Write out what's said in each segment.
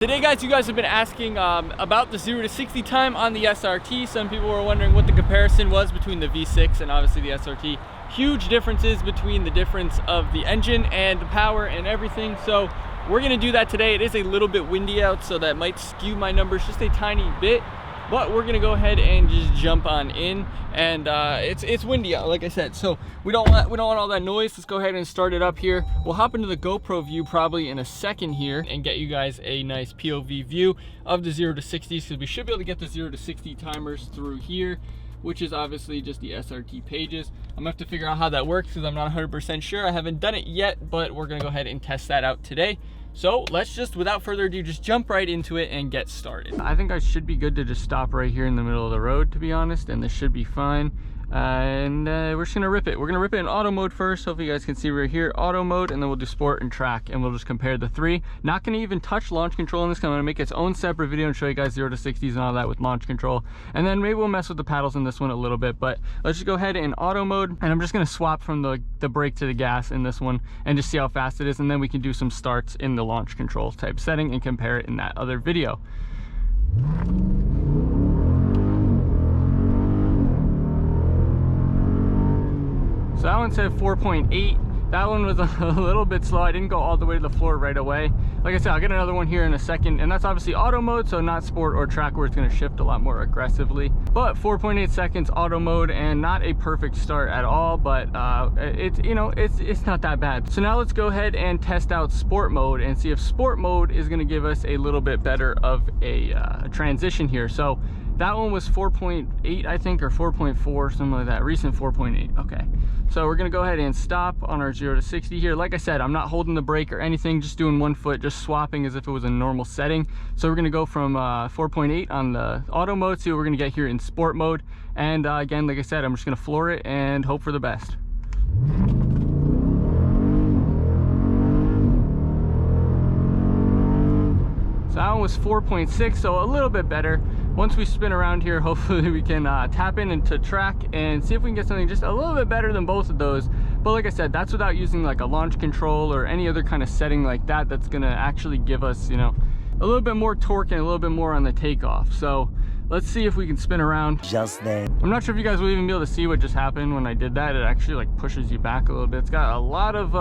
Today guys, you guys have been asking about the 0 to 60 time on the SRT. Some people were wondering what the comparison was between the V6 and obviously the SRT. Huge differences between the difference of the engine and the power and everything. So we're gonna do that today. It is a little bit windy out, so that might skew my numbers just a tiny bit. But we're gonna go ahead and just jump on in, and it's windy out, like I said, so we don't want all that noise. Let's go ahead and start it up here. We'll hop into the GoPro view probably in a second here and get you guys a nice POV view of the 0 to 60s, because we should be able to get the 0 to 60 timers through here, which is obviously just the SRT pages. I'm gonna have to figure out how that works because I'm not 100% sure. I haven't done it yet, but we're gonna go ahead and test that out today. So let's just, without further ado, just jump right into it and get started. I think I should be good to just stop right here in the middle of the road, to be honest, and this should be fine. We're just gonna rip it. We're gonna rip it in auto mode first. Hopefully you guys can see right here, auto mode, and then we'll do sport and track, and we'll just compare the three. Not gonna even touch launch control in this. I'm gonna make its own separate video and show you guys 0 to 60s and all that with launch control. And then maybe we'll mess with the paddles in this one a little bit, but let's just go ahead in auto mode, and I'm just gonna swap from the brake to the gas in this one and just see how fast it is, and then we can do some starts in the launch control type setting and compare it in that other video. So that one said 4.8. That one was a little bit slow. I didn't go all the way to the floor right away. Like I said, I'll get another one here in a second, and that's obviously auto mode, so not sport or track where it's gonna shift a lot more aggressively. But 4.8 seconds auto mode, and not a perfect start at all, but it's not that bad. So now let's go ahead and test out sport mode and see if sport mode is gonna give us a little bit better of a transition here. So that one was 4.8, I think, or 4.4, something like that. Recent 4.8. Okay. So we're gonna go ahead and stop on our 0 to 60 here. Like I said, I'm not holding the brake or anything, just doing one foot, just swapping as if it was a normal setting. So we're gonna go from 4.8 on the auto mode, see what we're gonna get here in sport mode. And again, like I said, I'm just gonna floor it and hope for the best. So that one was 4.6, so a little bit better. Once we spin around here, hopefully we can tap into track and see if we can get something just a little bit better than both of those. But like I said, that's without using like a launch control or any other kind of setting like that that's gonna actually give us, you know, a little bit more torque and a little bit more on the takeoff. So let's see if we can spin around. Just then. I'm not sure if you guys will even be able to see what just happened when I did that. It actually like pushes you back a little bit. It's got a lot of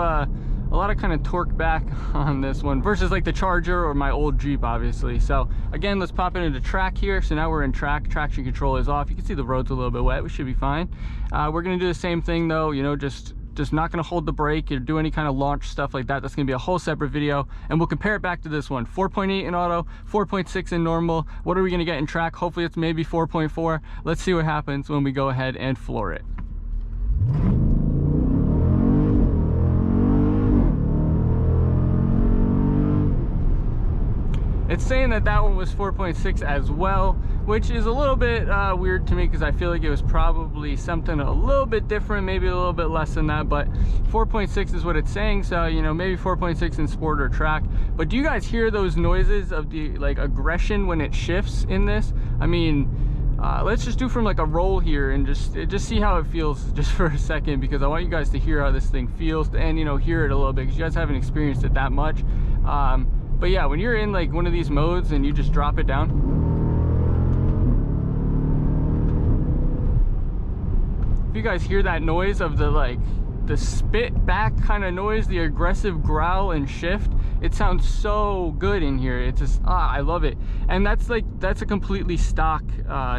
kind of torque back on this one versus like the Charger or my old Jeep, obviously. So again, let's pop it into track here. So now we're in track. Traction control is off. You can see the road's a little bit wet. We should be fine. We're gonna do the same thing though, you know, just not gonna hold the brake or do any kind of launch stuff like that. That's gonna be a whole separate video, and we'll compare it back to this one. 4.8 in auto, 4.6 in normal. What are we gonna get in track? Hopefully it's maybe 4.4. Let's see what happens when we go ahead and floor it. It's saying that that one was 4.6 as well, which is a little bit weird to me because I feel like it was probably something a little bit different, maybe a little bit less than that, but 4.6 is what it's saying. So, you know, maybe 4.6 in sport or track. But do you guys hear those noises of the like aggression when it shifts in this? I mean, let's just do from like a roll here and just see how it feels just for a second, because I want you guys to hear how this thing feels and, you know, hear it a little bit because you guys haven't experienced it that much. But yeah, when you're in like one of these modes and you just drop it down, if you guys hear that noise of the spit back kind of noise, the aggressive growl and shift, it sounds so good in here. It's just, I love it. And that's a completely stock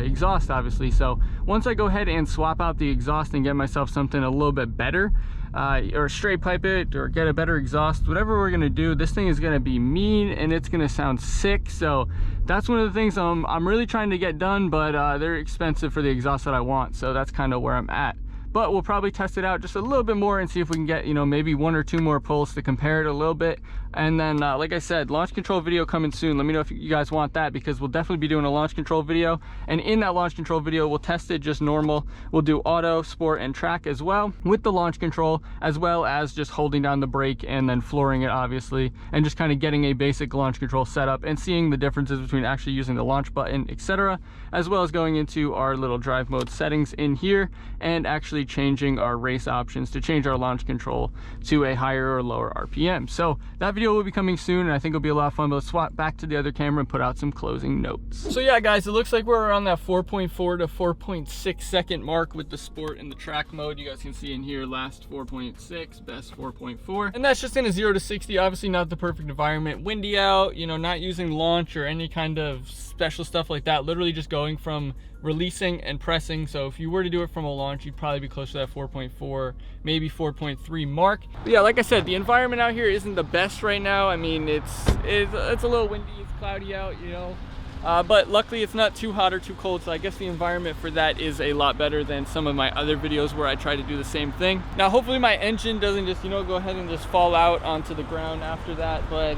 exhaust, obviously. So once I go ahead and swap out the exhaust and get myself something a little bit better, or straight pipe it or get a better exhaust, whatever we're gonna do, this thing is gonna be mean and it's gonna sound sick. So that's one of the things I'm really trying to get done, but they're expensive for the exhaust that I want, so that's kind of where I'm at. But we'll probably test it out just a little bit more and see if we can get, you know, maybe 1 or 2 more pulls to compare it a little bit. And then like I said, launch control video coming soon. Let me know if you guys want that, because we'll definitely be doing a launch control video, and in that launch control video we'll test it just normal. We'll do auto, sport, and track as well with the launch control, as well as just holding down the brake and then flooring it, obviously, and just kind of getting a basic launch control setup and seeing the differences between actually using the launch button, etc., as well as going into our little drive mode settings in here and actually actually changing our race options to change our launch control to a higher or lower RPM. So that video will be coming soon, and I think it'll be a lot of fun. But let's swap back to the other camera and put out some closing notes. So yeah, guys, it looks like we're around that 4.4 to 4.6 second mark with the sport and the track mode. You guys can see in here, last 4.6, best 4.4. And that's just in a 0 to 60, obviously not the perfect environment. Windy out, you know, not using launch or any kind of special stuff like that. Literally just going from releasing and pressing. So if you were to do it from a launch, you'd probably be close to that 4.4, maybe 4.3 mark. But yeah, like I said, the environment out here isn't the best right now. I mean, it's a little windy, it's cloudy out, you know. But luckily it's not too hot or too cold, so I guess the environment for that is a lot better than some of my other videos where I try to do the same thing. Now hopefully my engine doesn't just, you know, go ahead and just fall out onto the ground after that, but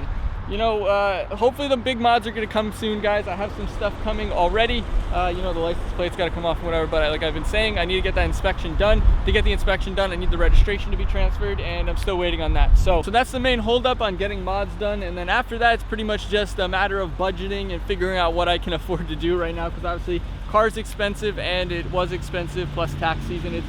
you know, hopefully the big mods are going to come soon, guys. I have some stuff coming already. You know, the license plate's got to come off and whatever, but like I've been saying, I need to get that inspection done. To get the inspection done, I need the registration to be transferred, and I'm still waiting on that. So that's the main holdup on getting mods done, and then after that, it's pretty much just a matter of budgeting and figuring out what I can afford to do right now, because obviously car's expensive, and it was expensive, plus tax season.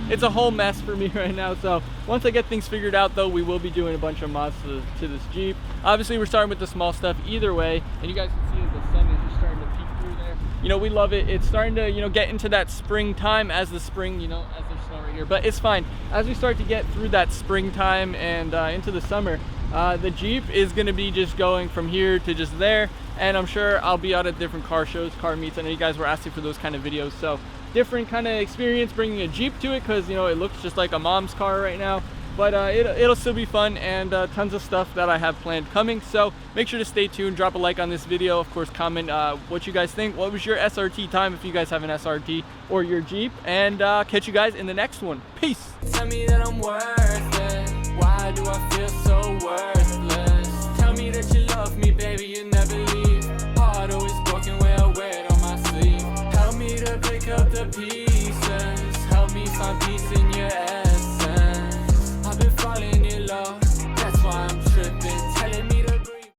It's a whole mess for me right now. So once I get things figured out, though, we will be doing a bunch of mods to this Jeep. Obviously, we're starting with the small stuff either way, and you guys can see that the sun is just starting to peek through there. You know, we love it. It's starting to, you know, get into that springtime as the spring, you know, as there's snow right here. But it's fine. As we start to get through that springtime and into the summer, the Jeep is going to be just going from here to just there. And I'm sure I'll be out at different car shows, car meets. I know you guys were asking for those kind of videos. So different kind of experience bringing a Jeep to it, because, you know, it looks just like a mom's car right now. But it'll still be fun, and tons of stuff that I have planned coming. So make sure to stay tuned, drop a like on this video. Of course, comment what you guys think. What was your SRT time if you guys have an SRT or your Jeep? And catch you guys in the next one. Peace. Tell me that I'm worth it. Why do I feel so worthless? Tell me that you love me, baby, you never leave. Heart always broken where I wear it on my sleeve. Help me to pick up the pieces. Help me find peace in your essence. I've been falling in love.